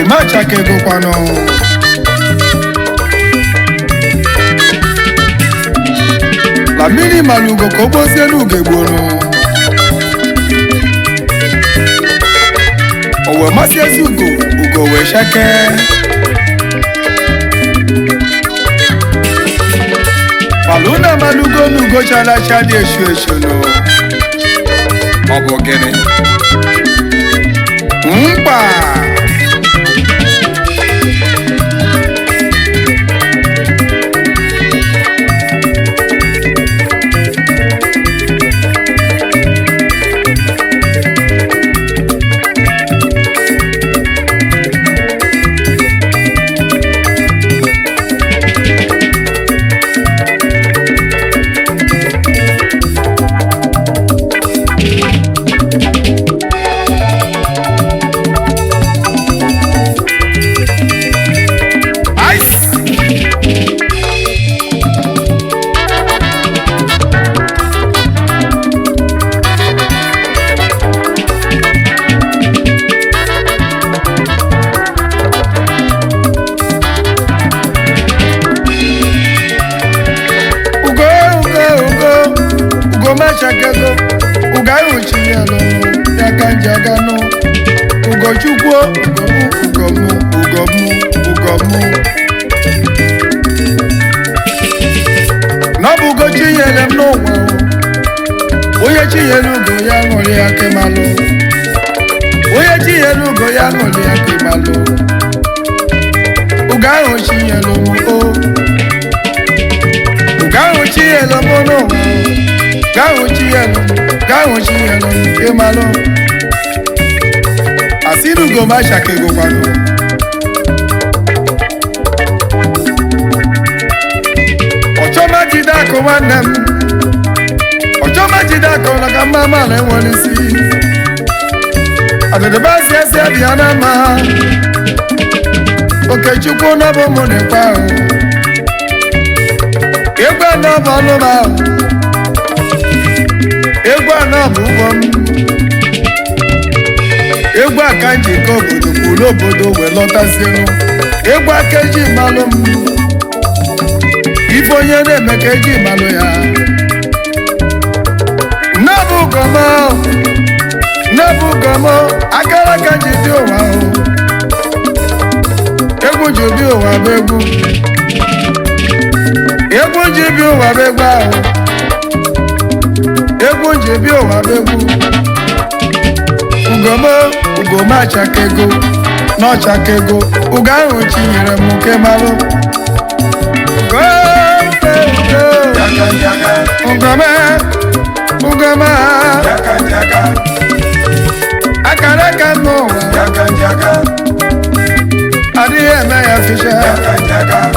macha ke go kwano la mini malugo ko bo se nu ge gbono owe masi esugo ugo we shake Paluna malugo nugo chala chadi eshu no obo gene mpa Chakago ugayo chinyalo yakanjagano ugochukwo ugomu Nabugo chinyele mnowa Oye chinyelu go ya ngoli akemalo Oye chinyelu go ya ngoli akemalo Ugayo chinyelo mo Ugayo chinyelo mono Gawo chiyelo, ke malo. Asiru go ma shake go kwano. Ocho ma jida ko wanam. Ocho ma jida ko la kama male wonisi. Adede ba se biana ma. Oke chukwu na bo mo ne pa o. Egba na bo lo ma. Egwa na bubom Egwa kanji ko bodo kulo bodo we lota sinu Egwa keji malum Ifonye ne mekeji malo ya Nabu gomo Akara kanji dio wa o Egwu jibio wa begu Egwu jibio wa begba o Egwu njebi owa begwu Ugoma chakego No chakego Uga ahụ chinyere m nke malụ Ugoma Akara aka n'ụwa Adịghị eme ya fisha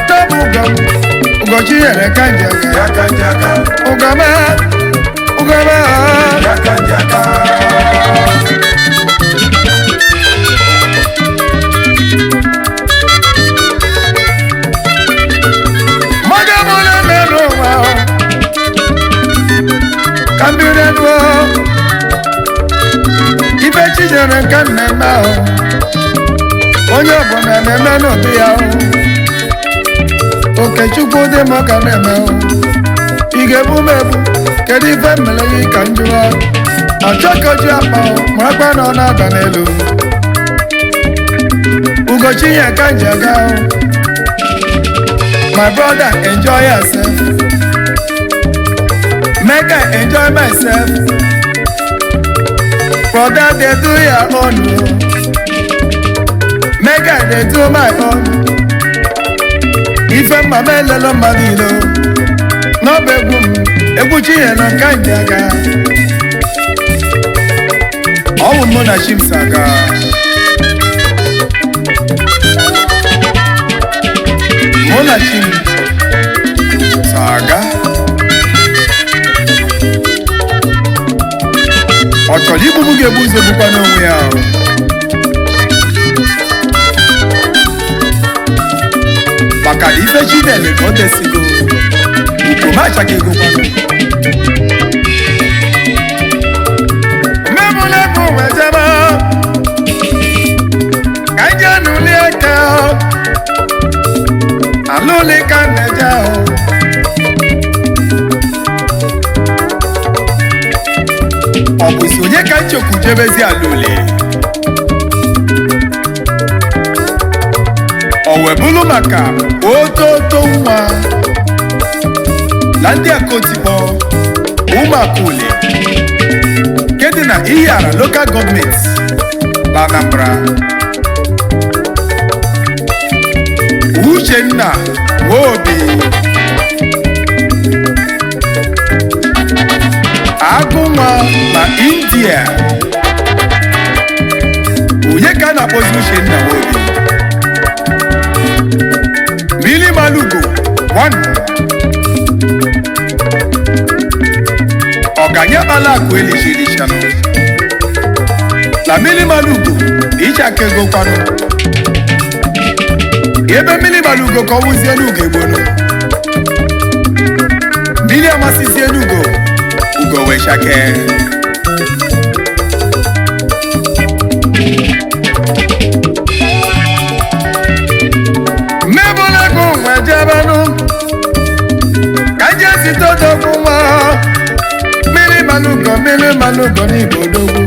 Tobu Ugo chinyere ka njaga Ugoma Jaka Maga mole mero wa Kambire no Ibe chijere kanne ma Onye obona neme no biya Oke chukwu de maka neme Igebu mebu Kedi ife mmele yi ka njụwa Achọkọji akpa Mwakwa nọ na-ada n'elu Ugochi ya ka njaga My brother enjoy yourself Make I enjoy myself Brother they do your own Make I they do my own Ife mmame lelo mmadilo No begum Egwu chinyelo ka njaga Ọwụ mụ na Chimsaga Mụ na Chimsaga Ọ chọrọ ibubu ga-ebu ụzọ bukwa n'onwe ya maka na ife Chineke ka o desigo Ugoma achaghị ego kwano mmemụle bụ wejebe ka nje nụlie Michael alụlị ka nneje ahụ ọ bụzi onye ka nchekwu jebezi alụlị o webụlụ maka ototo nwa na ndị akotikpọ ụmụakụli nke dị na Ihiala Local Government na Anambra. Uchenna Nwobi Agụnwa na India. Onye ka a na-akpọzi Uchenna Nwobi? Mili Malugo 1 Ọganya Alakụ Elisha na Mili Malugo Ichaka ego kwano ebe Mili Malugo ka ọ wụzie n'ugo egbonu Mili amasizie n'ugo ugo wee chake mmebụlego nwe jebenu ka je si todogwu nwa Mili Malugo n'Igbo dogwu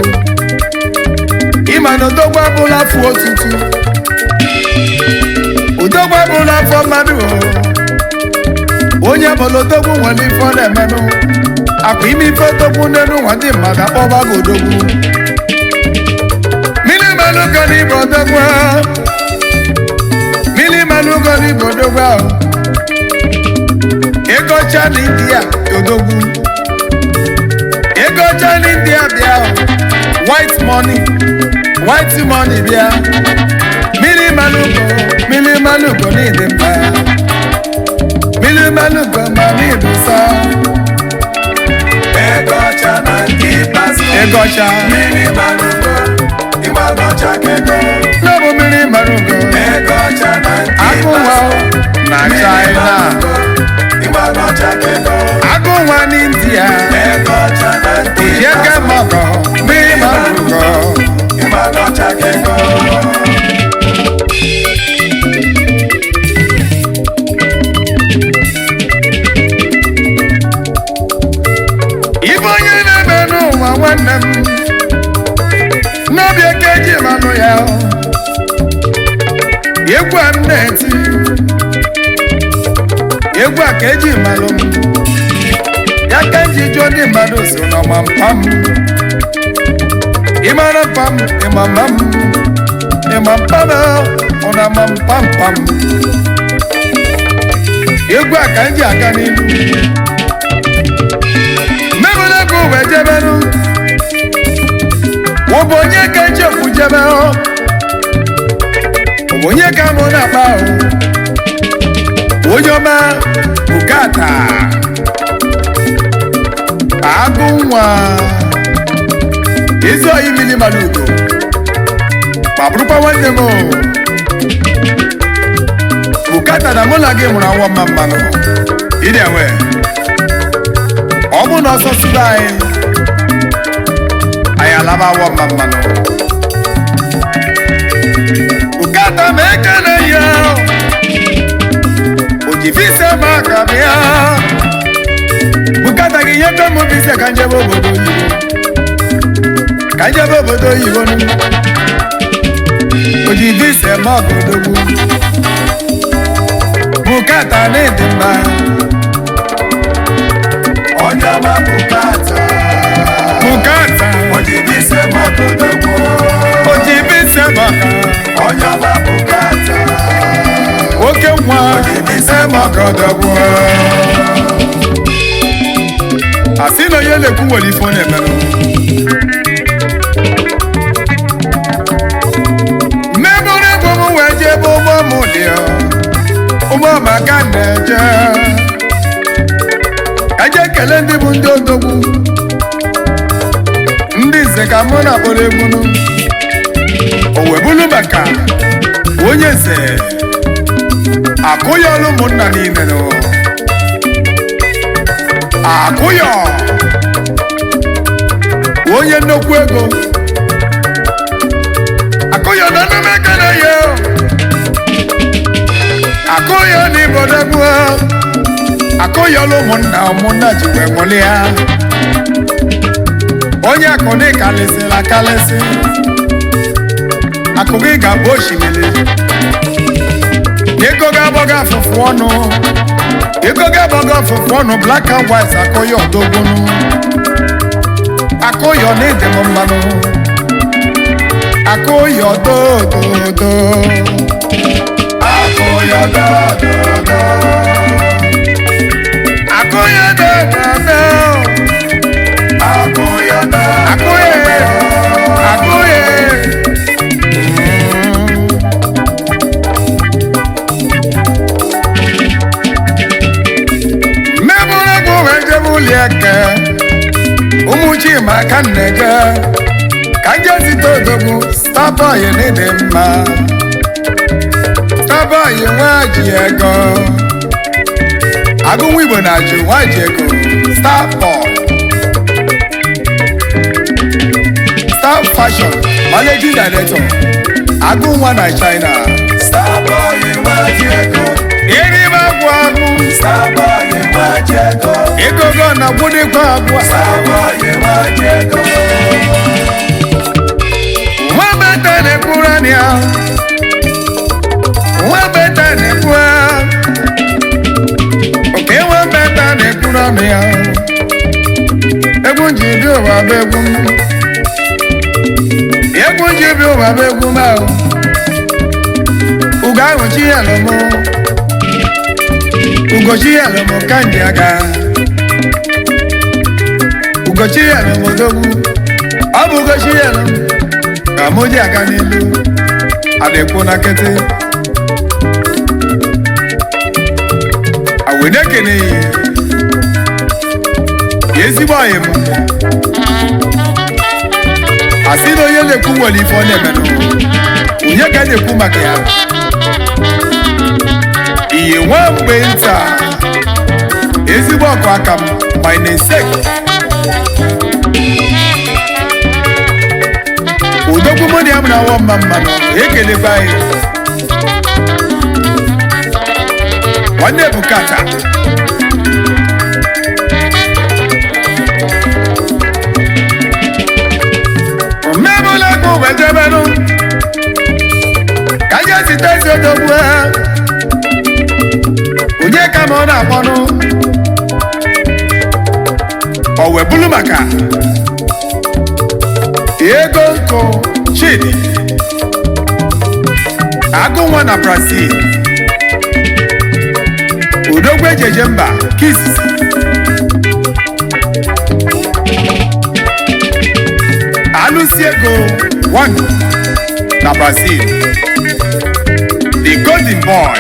ịma na odogwu abụla afọ otutu odogwu abụla afọ mmadụ onye bụla odogwu nwere ife ọ na-emenụ akwa ime ife odogwu n'elu nwa ndị mmadụ akpọbago odogwu Mili Malugo n'Igbo odogwu Mili Malugo n'Igbo odogwu ahụ ego ọcha na India odogwu ego ọcha na India bịa white money bịa Mili Malugo n'ịdị mma Mili Malugo ma n'ịdị nsọ ego ọcha na ndị pasọ ego ọcha Mili Malugo ịgba n'ọcha kego n'ọbụ Mili Malugo ego ọcha na ndị Agụnwa na China ịgba n'ọcha kego Agụnwa n'India ego ọcha na ndị Ojeke Mọgọ Mili Malugo ịgba n'ọcha kego ibe onye na-eme n'ụwa nwanne m n'obi eke ji manụ ya egwu a m na-eti egwu a ka eji malụ m ya ka nji jụọ ndị mmadụ so n'ọma mpa m ịmara mpa m ịmama m ịma mpa m ọ na-ama mpa mpa m egwu a ka nji aga n'ihu mmebụlego wee jebenu ụbụ onye ka nchekwu jebe ụbụ onye ka mụ na-akpa onye ọma Bukata Agụnwa ezi oyi Mili Malugo ma bụrụkwa nwanne m Bukata na mụ na gị mụrụ awọ mma mmanụ ịdị enwe ọ bụ na ọsọ sụrụ anyị alaba awọ mma mmanụ Bukata ma ekele ya o ji visa ma aka bịa Bukata gị nyebe m visa ka njebe obodo oyibo o ji visa ma ọgọdogwu Bukata na-ede mma onye ọma Bukata o ji visa ma ọgọdogwu onye ọma Bukata oke nwa visa ma ọgọdogwu asị na onye na-ekwu nwere ife ọ na-emerụ mmebụrụ ego m wee jee ebe ụgbọ m dị ụgbọ maka na-eje eje ekele ndị bụ ndị odogwu ndị nze ka mụ na-akpọrọ egwu o wee bụrụ maka onye nze akụya ọrụ ụmụnna niile akụya onye nnukwu ego akụya na nne m ekele ya akụyọ n'ibodogwu akụyọ ụmụnna ji wee mụlịa onye akụ dị kalịsịrị akalịsị akụ gị ga-abụ osimiri ego ga-agbọga afụfụ ọnụ black and white akụyọ ọdọgbunu akụyọ n'ịdị m mmanụ akụyọ dododo akụyọ dododo akụyọ dododo akụyọ dododo akụyọ mmebụrụ wee jebe ụlọ eke ụmụ Chima ka nneje ka nje zite odogwu Starboy n'ịdị mma Starboy nwa ji ego agụnwa Igbo na-ajụ nwa ji ego Starboy Star Fashion Managing Director agụnwa na China Starboy nwa ji ego iribe agwụ agwụ Starboy nwa ji ego egogo na gbudikwa agwụ Starboy nwa ji ego nwabeta na-ekwuru anya nwabeta na-ekwu oke nwabeta na-ekwuru ọnụ ya egwu nji bi ụwa bụ egwu nji bi ụwa bụ egwu ma ugo ahụ chi ya lụmụ ugochi ya lụmụ ka ndị aga ugochi ya lụmụ odogwu ọ bụ ugochi ya lụmụ ka mụ ji aga n'elu adịkwu na nkịtị awene kene ya ezigbo ọyị m asị na onye na-ekwu nwere ife ọ na-emenụ onye ka na-ekwu maka ya ihe nwa mgbe nta ezigbo ọkụ aka m ma na-ese udogwu mụ na ya mụrụ awọ mma mmanụ ekelekwa anyị nwanne Ebukata mmebụla ka ụwa ejebenụ ka anyị site ezi odogwu onye ka ma ọ na-akpọnụ o wee bụrụ maka ego nkụ Chidi agụnwa na Brazil udogwu ejeje mba Kiss alụsi ego 1 na Brazil the Golden Boy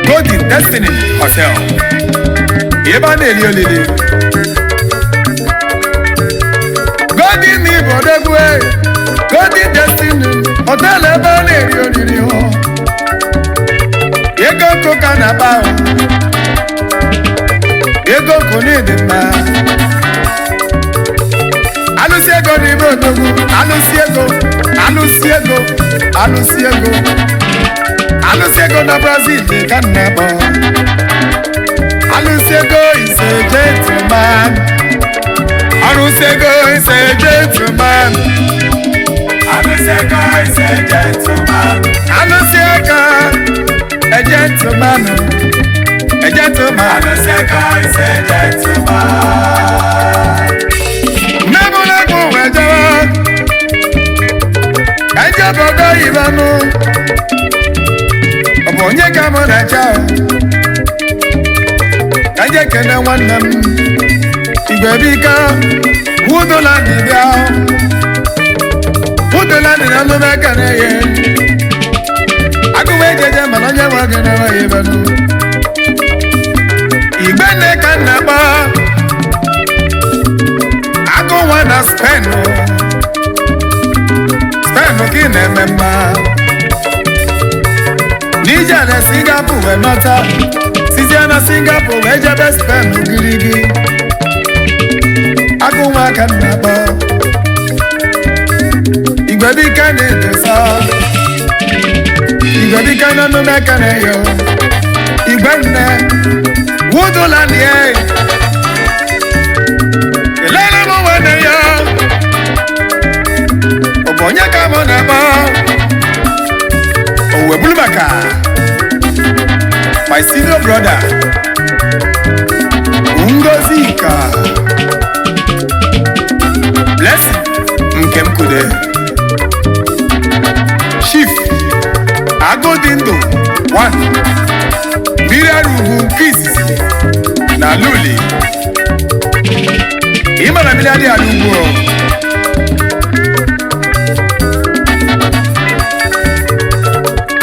Golden Destiny Hotel ebe a na-eri olili Golden Igbo odogwu Golden Destiny Hotel ebe a na-eri olili hụ ego nkụ ka na-akpa ahụ ego nkụ n'ịdị mma alụsi ego n'ime odogwu alụsi ego na Brazil dị ka nnabọ alụsi ego ise gentleman alụsi ego ise gentleman alụsi ego ise gentleman alụsi ego a gentleman alụsi ego ise gentleman mmebụla bụ wee jewe ka ije bodo ibenụ ọ bụ onye ka mụ na-eche ka ije kene nwanne m Igwebika Woodland bịa Woodland na alụm ekene ya agụwa ejeje mana onye nwe gị na-enweghị ibenụ igbe nne ka nna gba agụnwa na Spain ka ị na-eme mma n'ije na Singapore wee nọta sizie na Singapore wee jebe Spain girigi agụnwa ka nna gba Igwebika na-edosa Ijodika na numeka na yo Igwenne Wudola ni Elele mo wene yo Obonya ka mo na ba Owe Bulumaka my senior brother Ngozika Blessing Nkemkude Chief Agodindo 1 Mirarugu Kiss na Luli Imana Miladi Alugo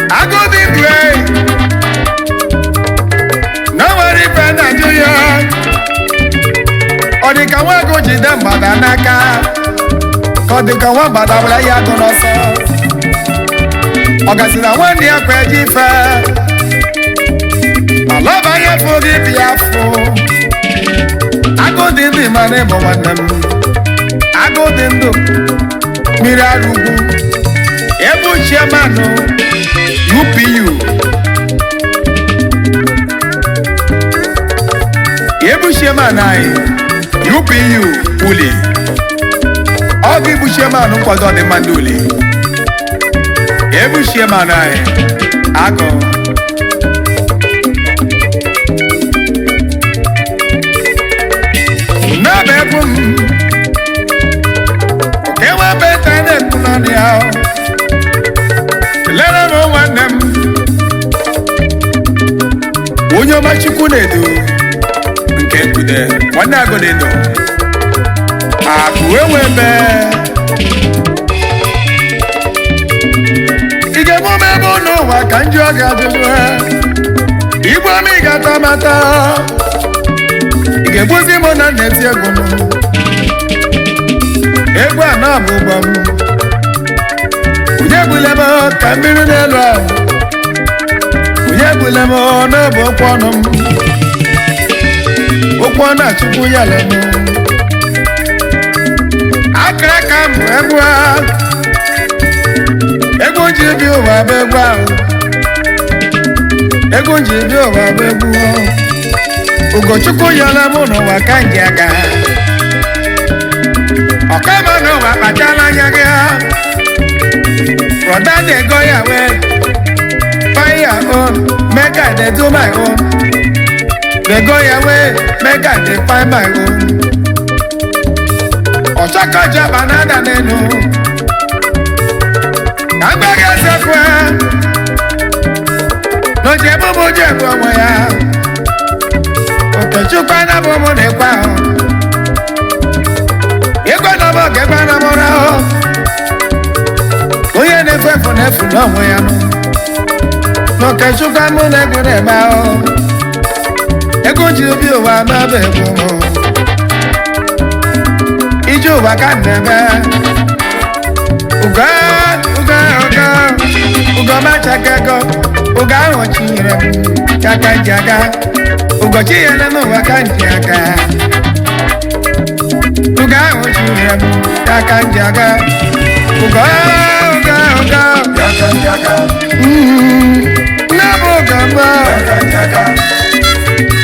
Agodindo Nobody pena juya Odika wago jide mbada naka Kodika wambada wala ya donoso Ogasina wandi ya kwejife Alaba ya fogi biafo Agodindo mane mo wanem Agodindo Mirarugu Ebu chairmano UPU Ebu chairman UPU Uli Ogi bu chairman nkwado de manduli Ebu chairman Ago Na bebum Okewa beta ne kunani hao Lera mo wanem Unyo machuku nedu Nkemkude Wana Agodindo Akuwewebe Ige mumebo no wakanjo agajuwe Igwa mi gata mata Ige buzi mona neti egono Egwa na bubam Unye bulemo kambiru nelwa Unye bulemo no bokwanom Okwana chukwu yale mo Akraka mu egwa Ego jibi owa begwa Ego jibi owa begwa Ugo chukwu yale mo no wakanji aka Okama no wapatala nyaga Roda de go yawe Fire on Make I de do my own They go away, make I they find my own. Osaka Jabanada Neno. I'm back as a friend. No Jabo Jabo Moya. Okay, Chupana Bomo de Pao. You're gonna walk a banamora. Oh, yeah, never for never, no way. No, Kachukamu never about. Ego jibi owa ma begu mo Ijo wa ka nebe Uga ma chakego Uga hochire Chaka jaga Ugo chiyele mo wa ka njaga Uga hochire Chaka jaga Uga Jaka jaka Nabo gamba Jaka jaka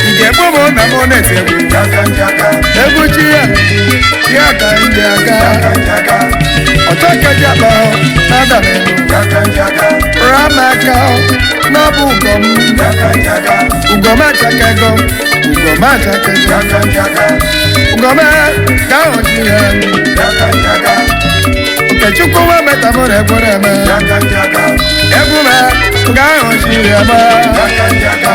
Igebomo na monete egwu Jaka jaka Egwu chiya Yaka njaka Jaka jaka Otake jaba Nadamenu Jaka jaka Ramaka Nabu ugom Jaka jaka Ugoma chakego Ugoma chakego Jaka jaka Ugoma Kao chiya Jaka jaka Ukechukwu wa metamore gwere me Jaka jaka Egwu me Kao chiya ma Jaka jaka